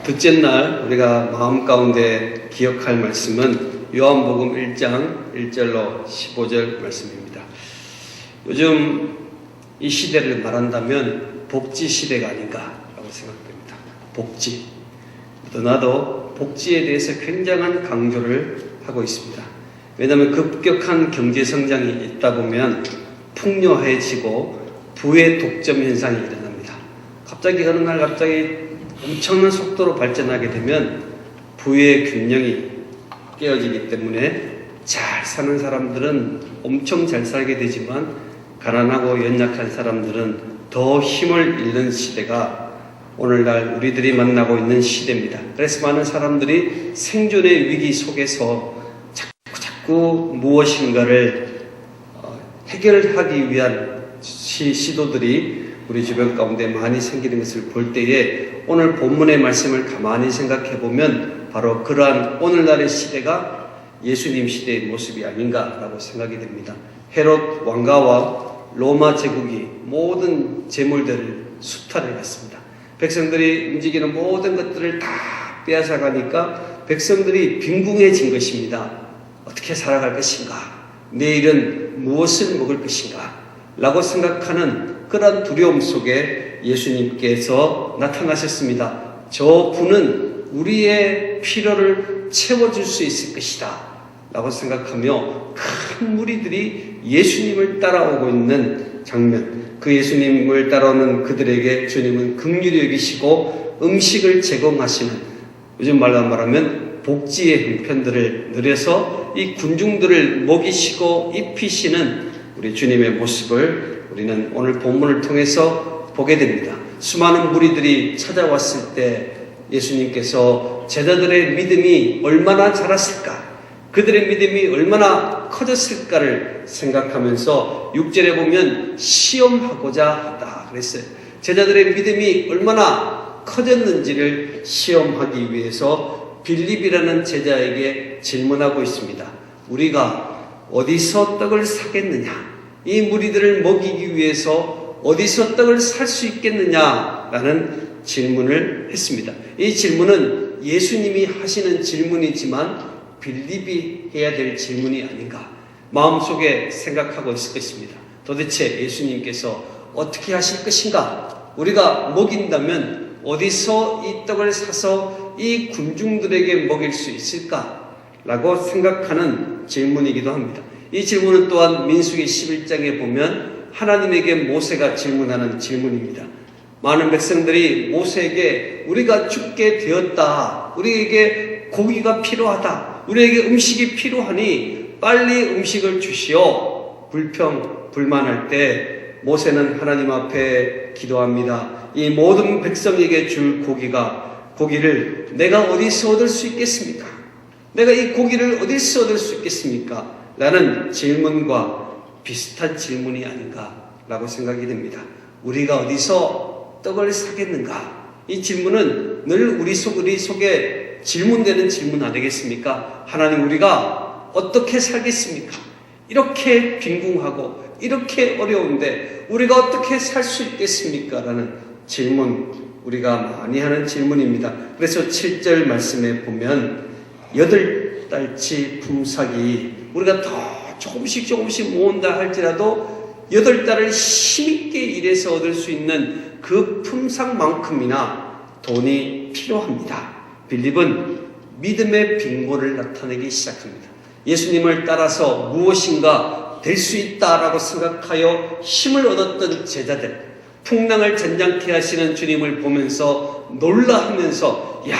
둘째 날 우리가 마음 가운데 기억할 말씀은 요한복음 1장 1절로 15절 말씀입니다. 요즘 이 시대를 말한다면 복지 시대가 아닌가라고 생각됩니다. 복지. 나도 복지에 대해서 굉장한 강조를 하고 있습니다. 왜냐하면 급격한 경제 성장이 있다 보면 풍요해지고 부의 독점 현상이 일어납니다. 갑자기 어느 날 엄청난 속도로 발전하게 되면 부의 균형이 깨어지기 때문에 잘 사는 사람들은 엄청 잘 살게 되지만 가난하고 연약한 사람들은 더 힘을 잃는 시대가 오늘날 우리들이 만나고 있는 시대입니다. 그래서 많은 사람들이 생존의 위기 속에서 자꾸 무엇인가를 해결하기 위한 시도들이 우리 주변 가운데 많이 생기는 것을 볼 때에 오늘 본문의 말씀을 가만히 생각해 보면 바로 그러한 오늘날의 시대가 예수님 시대의 모습이 아닌가라고 생각이 됩니다. 헤롯 왕가와 로마 제국이 모든 재물들을 수탈해 갔습니다. 백성들이 움직이는 모든 것들을 다 빼앗아 가니까 백성들이 빈궁해진 것입니다. 어떻게 살아갈 것인가? 내일은 무엇을 먹을 것인가? 라고 생각하는 그런 두려움 속에 예수님께서 나타나셨습니다. 저 분은 우리의 필요를 채워줄 수 있을 것이다 라고 생각하며 큰 무리들이 예수님을 따라오고 있는 장면, 그 예수님을 따라오는 그들에게 주님은 긍휼히 여기시고 음식을 제공하시는, 요즘 말로 말하면 복지의 형편들을 누려서 이 군중들을 먹이시고 입히시는 우리 주님의 모습을 우리는 오늘 본문을 통해서 보게 됩니다. 수많은 무리들이 찾아왔을 때 예수님께서 제자들의 믿음이 얼마나 자랐을까, 그들의 믿음이 얼마나 커졌을까를 생각하면서 6절에 보면 시험하고자 하다 그랬어요. 제자들의 믿음이 얼마나 커졌는지를 시험하기 위해서 빌립이라는 제자에게 질문하고 있습니다. 우리가 어디서 떡을 사겠느냐? 이 무리들을 먹이기 위해서 어디서 떡을 살 수 있겠느냐라는 질문을 했습니다. 이 질문은 예수님이 하시는 질문이지만 빌립이 해야 될 질문이 아닌가 마음속에 생각하고 있을 것입니다. 도대체 예수님께서 어떻게 하실 것인가? 우리가 먹인다면 어디서 이 떡을 사서 이 군중들에게 먹일 수 있을까? 라고 생각하는 질문이기도 합니다. 이 질문은 또한 민수기 11장에 보면 하나님에게 모세가 질문하는 질문입니다. 많은 백성들이 모세에게 우리가 죽게 되었다, 우리에게 고기가 필요하다, 우리에게 음식이 필요하니 빨리 음식을 주시오, 불평불만할 때 모세는 하나님 앞에 기도합니다. 이 모든 백성에게 줄 고기를 내가 어디서 얻을 수 있겠습니까? 내가 이 고기를 어디서 얻을 수 있겠습니까? 라는 질문과 비슷한 질문이 아닌가라고 생각이 됩니다. 우리가 어디서 떡을 사겠는가? 이 질문은 늘 우리 속에 질문되는 질문 아니겠습니까? 하나님, 우리가 어떻게 살겠습니까? 이렇게 빈궁하고 이렇게 어려운데 우리가 어떻게 살 수 있겠습니까? 라는 질문, 우리가 많이 하는 질문입니다. 그래서 7절 말씀에 보면 8달치 품삯이 우리가 더 조금씩 모은다 할지라도 8달을 힘있게 일해서 얻을 수 있는 그 품삯만큼이나 돈이 필요합니다. 빌립은 믿음의 빈곤을 나타내기 시작합니다. 예수님을 따라서 무엇인가 될 수 있다라고 생각하여 힘을 얻었던 제자들, 풍랑을 잔잔케 하시는 주님을 보면서 놀라하면서 야,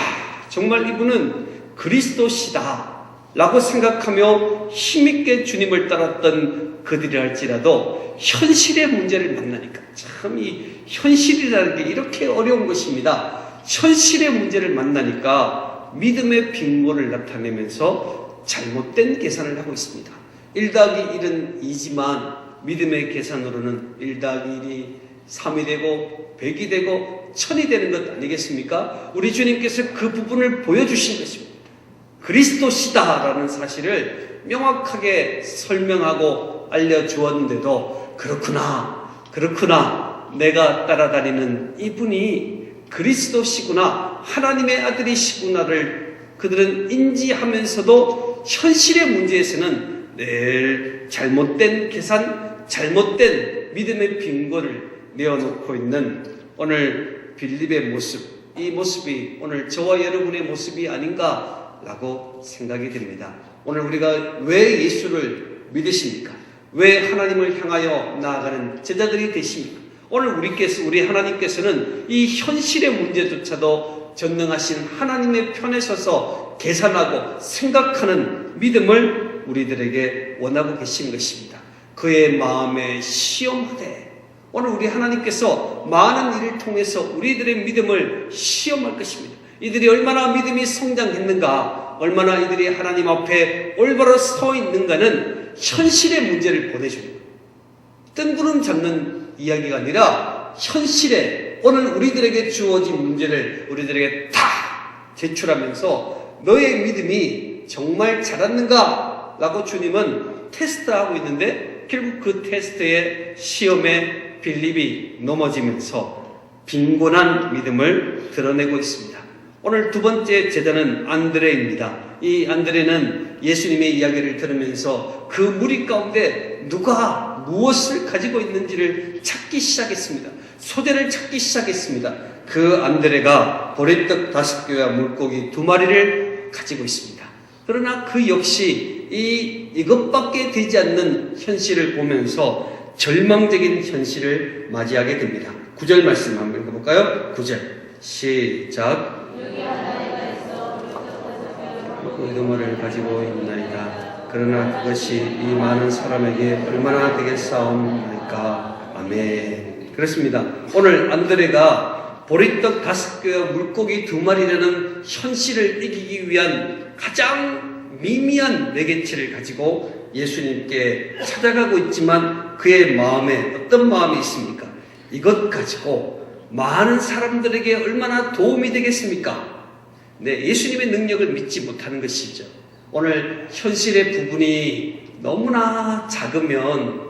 정말 이분은 그리스도시다 라고 생각하며 힘있게 주님을 따랐던 그들이 할지라도 현실의 문제를 만나니까, 참 이 현실이라는 게 이렇게 어려운 것입니다. 현실의 문제를 만나니까 믿음의 빈곤을 나타내면서 잘못된 계산을 하고 있습니다. 1 더하기 1은 2지만 믿음의 계산으로는 1 더하기 1이 3이 되고 100이 되고 1000이 되는 것 아니겠습니까? 우리 주님께서 그 부분을 보여주신 것입니다. 그리스도시다라는 사실을 명확하게 설명하고 알려주었는데도 그렇구나 내가 따라다니는 이분이 그리스도시구나, 하나님의 아들이시구나를 그들은 인지하면서도 현실의 문제에서는 늘 잘못된 계산, 잘못된 믿음의 빈곤을 내어놓고 있는 오늘 빌립의 모습, 이 모습이 오늘 저와 여러분의 모습이 아닌가라고 생각이 됩니다. 오늘 우리가 왜 예수를 믿으십니까? 왜 하나님을 향하여 나아가는 제자들이 되십니까? 오늘 우리 하나님께서는 이 현실의 문제조차도 전능하신 하나님의 편에 서서 계산하고 생각하는 믿음을 우리들에게 원하고 계신 것입니다. 그의 마음에 시험하되, 오늘 우리 하나님께서 많은 일을 통해서 우리들의 믿음을 시험할 것입니다. 이들이 얼마나 믿음이 성장했는가, 얼마나 이들이 하나님 앞에 올바로 서 있는가는 현실의 문제를 보내줍니다. 뜬구름 잡는 이야기가 아니라 현실에 오늘 우리들에게 주어진 문제를 우리들에게 다 제출하면서 너의 믿음이 정말 자랐는가? 라고 주님은 테스트하고 있는데, 결국 그 테스트의 시험에 빌립이 넘어지면서 빈곤한 믿음을 드러내고 있습니다. 오늘 두 번째 제자는 안드레입니다. 이 안드레는 예수님의 이야기를 들으면서 그 무리 가운데 누가 무엇을 가지고 있는지를 찾기 시작했습니다. 소재를 찾기 시작했습니다. 그 안드레가 보리떡 5개와 물고기 2마리를 가지고 있습니다. 그러나 그 역시 이것밖에 되지 않는 현실을 보면서 절망적인 현실을 맞이하게 됩니다. 9절 말씀 한번 읽어볼까요? 9절 시작. 물고기 가지고 있나이다. 그러나 그것이 이 많은 사람에게 얼마나 되겠사옵나이까. 아멘. 그렇습니다. 오늘 안드레가 보리떡 5개와 물고기 2마리라는 현실을 이기기 위한 가장 미미한 매개체를 가지고 예수님께 찾아가고 있지만 그의 마음에 어떤 마음이 있습니까? 이것 가지고 많은 사람들에게 얼마나 도움이 되겠습니까? 네, 예수님의 능력을 믿지 못하는 것이죠. 오늘 현실의 부분이 너무나 작으면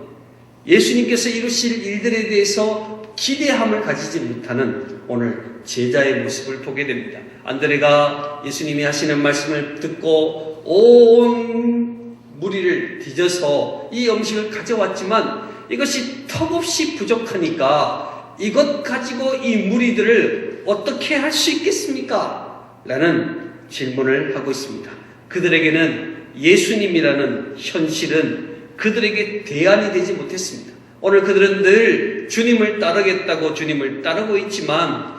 예수님께서 이루실 일들에 대해서 기대함을 가지지 못하는 오늘 제자의 모습을 보게 됩니다. 안드레가 예수님이 하시는 말씀을 듣고 온 무리를 뒤져서 이 음식을 가져왔지만 이것이 턱없이 부족하니까 이것 가지고 이 무리들을 어떻게 할 수 있겠습니까? 라는 질문을 하고 있습니다. 그들에게는 예수님이라는 현실은 그들에게 대안이 되지 못했습니다. 오늘 그들은 늘 주님을 따르겠다고 주님을 따르고 있지만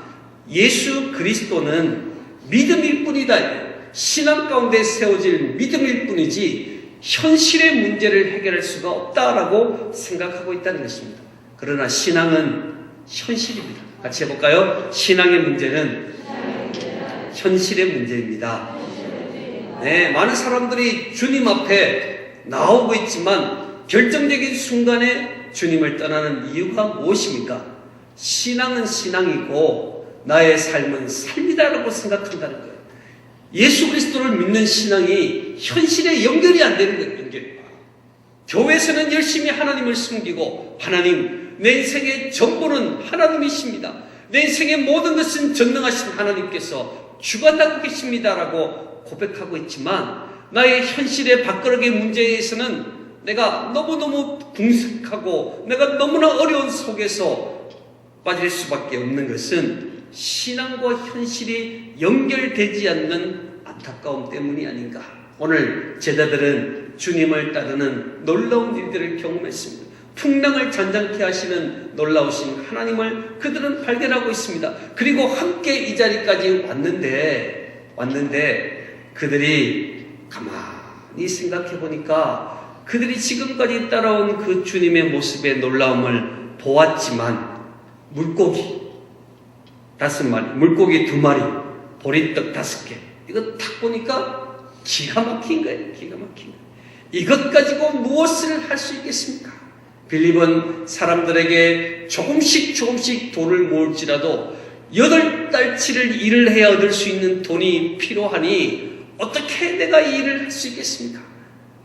예수 그리스도는 믿음일 뿐이다. 신앙 가운데 세워질 믿음일 뿐이지 현실의 문제를 해결할 수가 없다라고 생각하고 있다는 것입니다. 그러나 신앙은 현실입니다. 같이 해볼까요? 신앙의 문제는 현실의 문제입니다. 네, 많은 사람들이 주님 앞에 나오고 있지만 결정적인 순간에 주님을 떠나는 이유가 무엇입니까? 신앙은 신앙이고 나의 삶은 삶이다라고 생각한다는 거예요. 예수 그리스도를 믿는 신앙이 현실에 연결이 안 되는 거예요. 교회에서는 열심히 하나님을 섬기고 하나님, 내 인생의 전부는 하나님이십니다. 내 인생의 모든 것은 전능하신 하나님께서 주관하고 계십니다라고 고백하고 있지만 나의 현실의 밥그릇의 문제에서는 내가 너무너무 궁색하고 내가 너무나 어려운 속에서 빠질 수밖에 없는 것은 신앙과 현실이 연결되지 않는 안타까움 때문이 아닌가. 오늘 제자들은 주님을 따르는 놀라운 일들을 경험했습니다. 풍랑을 잔잔케 하시는 놀라우신 하나님을 그들은 발견하고 있습니다. 그리고 함께 이 자리까지 왔는데 그들이 가만히 생각해 보니까 그들이 지금까지 따라온 그 주님의 모습의 놀라움을 보았지만 물고기 5마리, 물고기 2마리, 보리떡 5개 이거 딱 보니까 기가 막힌 거예요. 기가 막힌 거예요. 이것 가지고 무엇을 할 수 있겠습니까? 빌립은 사람들에게 조금씩 돈을 모을지라도 8달치를 일을 해야 얻을 수 있는 돈이 필요하니 어떻게 내가 이 일을 할 수 있겠습니까?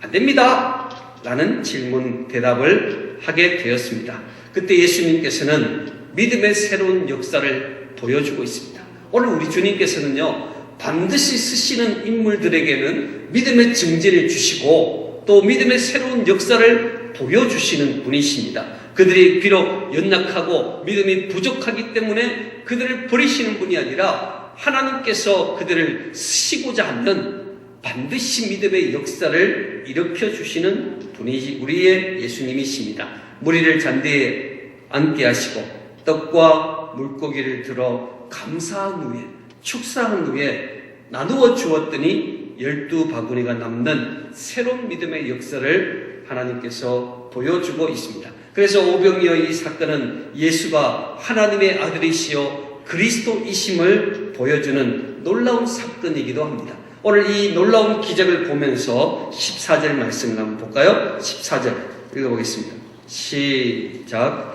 안 됩니다. 라는 질문 대답을 하게 되었습니다. 그때 예수님께서는 믿음의 새로운 역사를 보여주고 있습니다. 오늘 우리 주님께서는요, 반드시 쓰시는 인물들에게는 믿음의 증진을 주시고 또 믿음의 새로운 역사를 보여주시는 분이십니다. 그들이 비록 연약하고 믿음이 부족하기 때문에 그들을 버리시는 분이 아니라 하나님께서 그들을 쓰시고자 하면 반드시 믿음의 역사를 일으켜 주시는 분이 우리의 예수님이십니다. 무리를 잔디에 앉게 하시고 떡과 물고기를 들어 감사한 후에 축사한 후에 나누어 주었더니 12바구니가 남는 새로운 믿음의 역사를 하나님께서 보여주고 있습니다. 그래서 오병이어의 이 사건은 예수가 하나님의 아들이시여 그리스도이심을 보여주는 놀라운 사건이기도 합니다. 오늘 이 놀라운 기적을 보면서 14절 말씀을 한번 볼까요? 14절 읽어보겠습니다. 시작.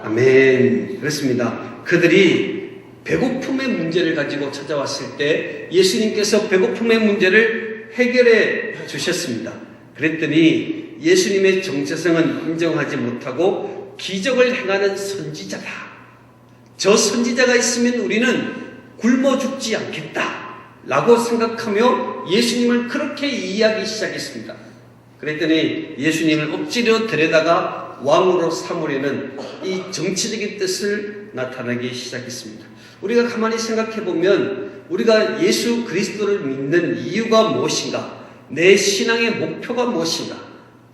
아멘. 그렇습니다. 그들이 배고픔의 문제를 가지고 찾아왔을 때 예수님께서 배고픔의 문제를 해결해 주셨습니다. 그랬더니 예수님의 정체성은 인정하지 못하고 기적을 행하는 선지자다. 저 선지자가 있으면 우리는 굶어 죽지 않겠다 라고 생각하며 예수님을 그렇게 이해하기 시작했습니다. 그랬더니 예수님을 억지로 데려다가 왕으로 삼으려는 이 정치적인 뜻을 나타내기 시작했습니다. 우리가 가만히 생각해 보면 우리가 예수 그리스도를 믿는 이유가 무엇인가? 내 신앙의 목표가 무엇인가?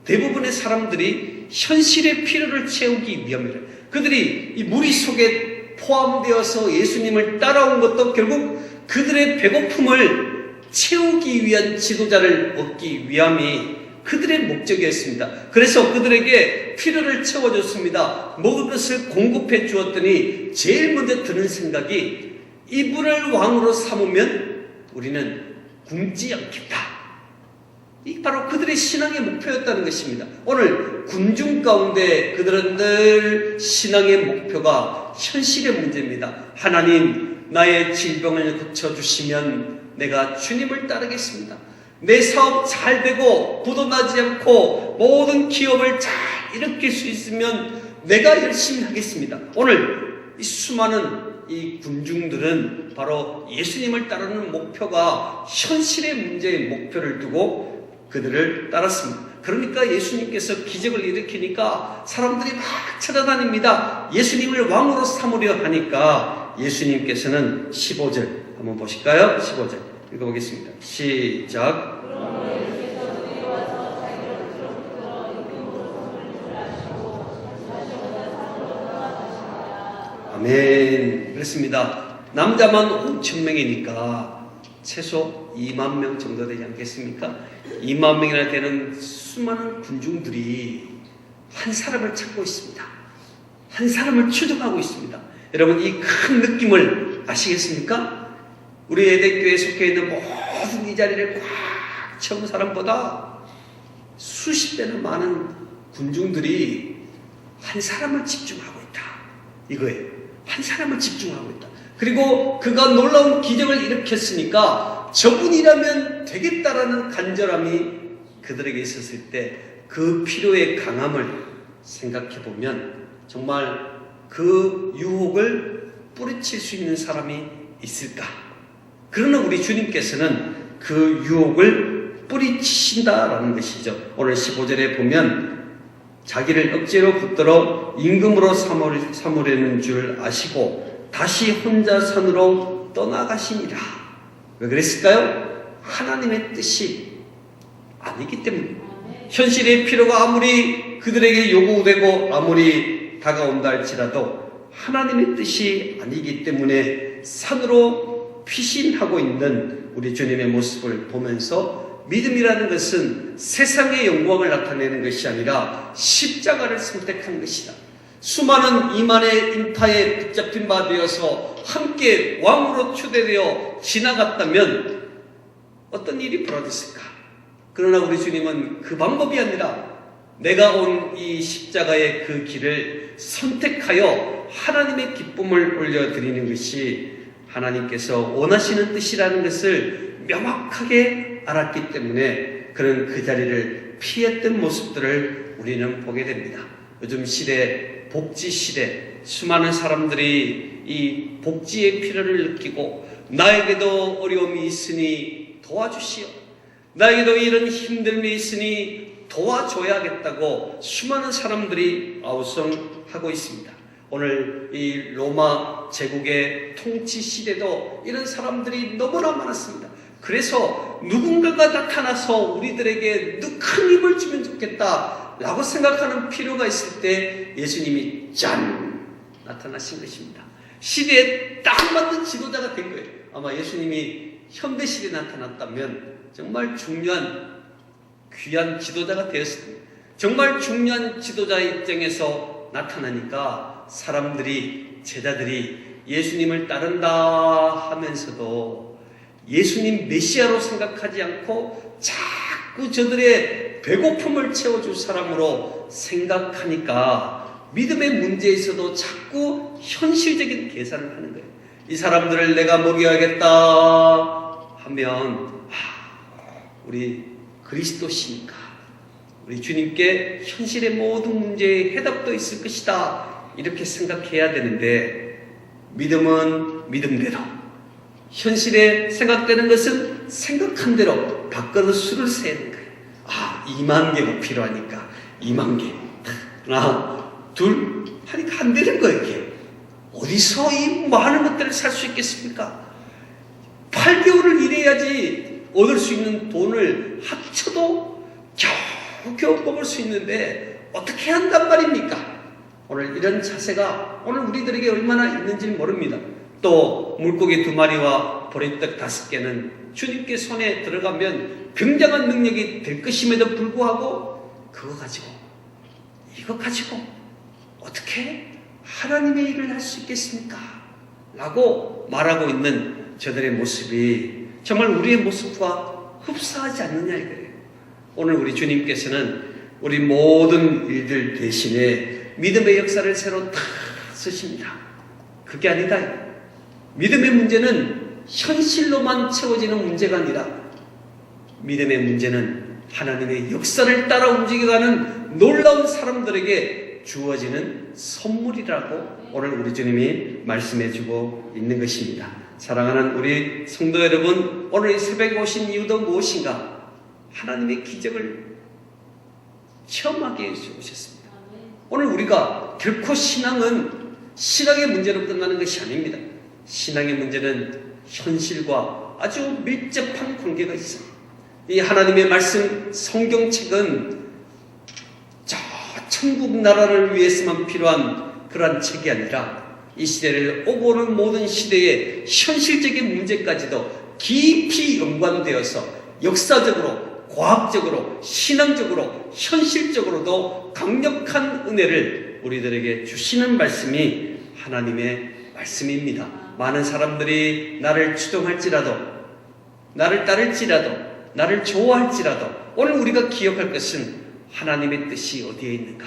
대부분의 사람들이 현실의 필요를 채우기 위함이래. 그들이 이 무리 속에 포함되어서 예수님을 따라온 것도 결국 그들의 배고픔을 채우기 위한 지도자를 얻기 위함이 그들의 목적이었습니다. 그래서 그들에게 필요를 채워줬습니다. 먹을 것을 공급해 주었더니 제일 먼저 드는 생각이 이분을 왕으로 삼으면 우리는 굶지 않겠다. 이 바로 그들의 신앙의 목표였다는 것입니다. 오늘 군중 가운데 그들은 늘 신앙의 목표가 현실의 문제입니다. 하나님, 나의 질병을 고쳐주시면 내가 주님을 따르겠습니다. 내 사업 잘 되고 부도 나지 않고 모든 기업을 잘 일으킬 수 있으면 내가 열심히 하겠습니다. 오늘 이 수많은 이 군중들은 바로 예수님을 따르는 목표가 현실의 문제의 목표를 두고 그들을 따랐습니다. 그러니까 예수님께서 기적을 일으키니까 사람들이 막 찾아다닙니다. 예수님을 왕으로 삼으려 하니까 예수님께서는 15절 한번 보실까요? 15절 읽어보겠습니다. 시작. 아멘. 그렇습니다. 남자만 5,000명이니까 최소 2만 명 정도 되지 않겠습니까? 2만 명이나 되는 수많은 군중들이 한 사람을 찾고 있습니다. 한 사람을 추적하고 있습니다. 여러분, 이 큰 느낌을 아시겠습니까? 우리 예대교회에 속해 있는 모든 이 자리를 꽉 채운 사람보다 수십 배나 많은 군중들이 한 사람을 집중하고 있다. 이거예요. 한 사람을 집중하고 있다. 그리고 그가 놀라운 기적을 일으켰으니까 저분이라면 되겠다라는 간절함이 그들에게 있었을 때 그 필요의 강함을 생각해 보면 정말 그 유혹을 뿌리칠 수 있는 사람이 있을까? 그러나 우리 주님께서는 그 유혹을 뿌리치신다라는 것이죠. 오늘 15절에 보면 자기를 억지로 붙들어 임금으로 삼으려는 줄 아시고 다시 혼자 산으로 떠나가시니라. 왜 그랬을까요? 하나님의 뜻이 아니기 때문에. 현실의 필요가 아무리 그들에게 요구되고 아무리 다가온다 할지라도 하나님의 뜻이 아니기 때문에 산으로 피신하고 있는 우리 주님의 모습을 보면서 믿음이라는 것은 세상의 영광을 나타내는 것이 아니라 십자가를 선택한 것이다. 수많은 이만의 인파에 붙잡힌 바 되어서 함께 왕으로 초대되어 지나갔다면 어떤 일이 벌어졌을까? 그러나 우리 주님은 그 방법이 아니라 내가 온 이 십자가의 그 길을 선택하여 하나님의 기쁨을 올려드리는 것이 하나님께서 원하시는 뜻이라는 것을 명확하게 알았기 때문에 그는 그 자리를 피했던 모습들을 우리는 보게 됩니다. 요즘 시대, 복지 시대, 수많은 사람들이 이 복지의 필요를 느끼고 나에게도 어려움이 있으니 도와주시오. 나에게도 이런 힘듦이 있으니 도와줘야겠다고 수많은 사람들이 아우성하고 있습니다. 오늘 이 로마 제국의 통치 시대도 이런 사람들이 너무나 많았습니다. 그래서 누군가가 나타나서 우리들에게 큰 힘을 주면 좋겠다 라고 생각하는 필요가 있을 때 예수님이 짠! 나타나신 것입니다. 시대에 딱 맞는 지도자가 된 거예요. 아마 예수님이 현대시대에 나타났다면 정말 중요한 귀한 지도자가 되었을 겁니다. 정말 중요한 지도자의 입장에서 나타나니까 사람들이, 제자들이 예수님을 따른다 하면서도 예수님 메시아로 생각하지 않고 자꾸 저들의 배고픔을 채워줄 사람으로 생각하니까 믿음의 문제에서도 자꾸 현실적인 계산을 하는 거예요. 이 사람들을 내가 먹여야겠다 하면 우리 그리스도시니까 우리 주님께 현실의 모든 문제에 해답도 있을 것이다 이렇게 생각해야 되는데 믿음은 믿음대로, 현실에 생각되는 것은 생각한 대로 바꿔서 수를 세는 거예요. 2만 개가 필요하니까 2만 개 하나 둘 하니까 안 되는 거예요. 이게 어디서 이 많은 것들을 살 수 있겠습니까? 8개월을 일해야지 얻을 수 있는 돈을 합쳐도 겨우 뽑을 수 있는데 어떻게 한단 말입니까? 오늘 이런 자세가 오늘 우리들에게 얼마나 있는지 모릅니다. 또 물고기 2마리와 보리떡 5개는 주님께 손에 들어가면 굉장한 능력이 될 것임에도 불구하고 이거 가지고 어떻게 하나님의 일을 할 수 있겠습니까? 라고 말하고 있는 저들의 모습이 정말 우리의 모습과 흡사하지 않느냐 이거예요. 오늘 우리 주님께서는 우리 모든 일들 대신에 믿음의 역사를 새로 다 쓰십니다. 그게 아니다. 믿음의 문제는 현실로만 채워지는 문제가 아니라 믿음의 문제는 하나님의 역사를 따라 움직여가는 놀라운 사람들에게 주어지는 선물이라고 오늘 우리 주님이 말씀해주고 있는 것입니다. 사랑하는 우리 성도 여러분, 오늘 이 새벽에 오신 이유도 무엇인가? 하나님의 기적을 체험하기 위해서 오셨습니다. 오늘 우리가 결코 신앙은 신앙의 문제로 끝나는 것이 아닙니다. 신앙의 문제는 현실과 아주 밀접한 관계가 있습니다. 이 하나님의 말씀 성경책은 저 천국 나라를 위해서만 필요한 그러한 책이 아니라 이 시대를 오고 오는 모든 시대의 현실적인 문제까지도 깊이 연관되어서 역사적으로, 과학적으로, 신앙적으로, 현실적으로도 강력한 은혜를 우리들에게 주시는 말씀이 하나님의 말씀입니다. 많은 사람들이 나를 추종할지라도, 나를 따를지라도, 나를 좋아할지라도 오늘 우리가 기억할 것은 하나님의 뜻이 어디에 있는가?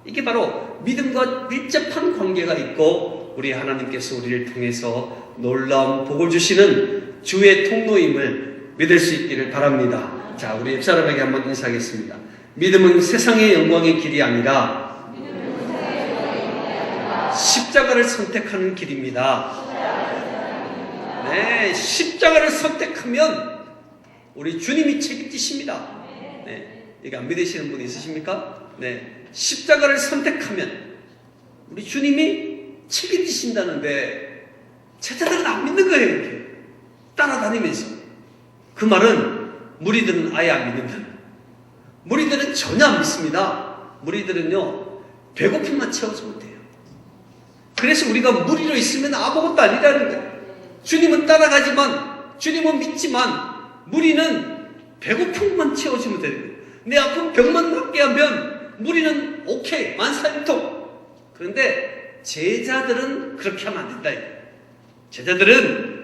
이게 바로 믿음과 밀접한 관계가 있고 우리 하나님께서 우리를 통해서 놀라운 복을 주시는 주의 통로임을 믿을 수 있기를 바랍니다. 자, 우리 옆 사람에게 한번 인사하겠습니다. 믿음은 세상의 영광의 길이 아니라 십자가를 선택하는 길입니다. 네, 십자가를 선택하면 우리 주님이 책임지십니다. 네, 이게 안 믿으시는 분이 있으십니까? 네, 십자가를 선택하면 우리 주님이 책임지신다는데 제자들은 안 믿는 거예요. 이렇게 따라다니면서. 그 말은 무리들은 아예 안 믿는다. 무리들은 전혀 안 믿습니다. 무리들은요, 배고픔만 채워주면 돼요. 그래서 우리가 무리로 있으면 아무것도 아니라는 거예요. 주님은 따라가지만, 주님은 믿지만, 무리는 배고픔만 채워주면 되는 거예요. 내 아픈 병만 낫게 하면 무리는 오케이, 만사형통. 그런데 제자들은 그렇게 하면 안 된다. 제자들은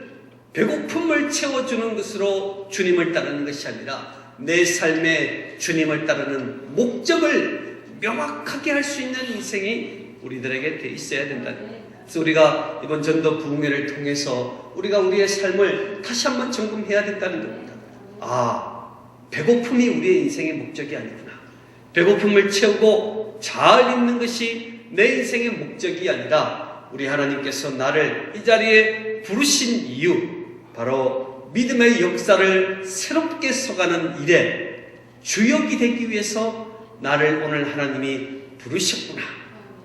배고픔을 채워주는 것으로 주님을 따르는 것이 아니라 내 삶에 주님을 따르는 목적을 명확하게 할 수 있는 인생이 우리들에게 돼 있어야 된다. 그래서 우리가 이번 전도 부흥회를 통해서 우리가 우리의 삶을 다시 한번 점검해야 된다는 겁니다. 배고픔이 우리의 인생의 목적이 아니구나. 배고픔을 채우고 잘 있는 것이 내 인생의 목적이 아니라 우리 하나님께서 나를 이 자리에 부르신 이유, 바로 믿음의 역사를 새롭게 써가는 일에 주역이 되기 위해서 나를 오늘 하나님이 부르셨구나.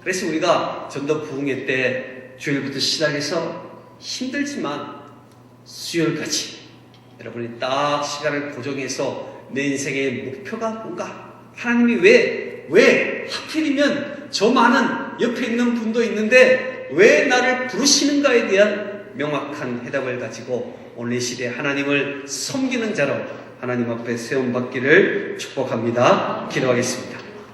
그래서 우리가 전도 부흥회 때 주일부터 시작해서 힘들지만 수요일까지 여러분이 딱 시간을 고정해서 내 인생의 목표가 뭔가, 하나님이 왜 하필이면 저 많은 옆에 있는 분도 있는데 왜 나를 부르시는가에 대한 명확한 해답을 가지고 오늘 이 시대에 하나님을 섬기는 자로 하나님 앞에 세움받기를 축복합니다. 기도하겠습니다.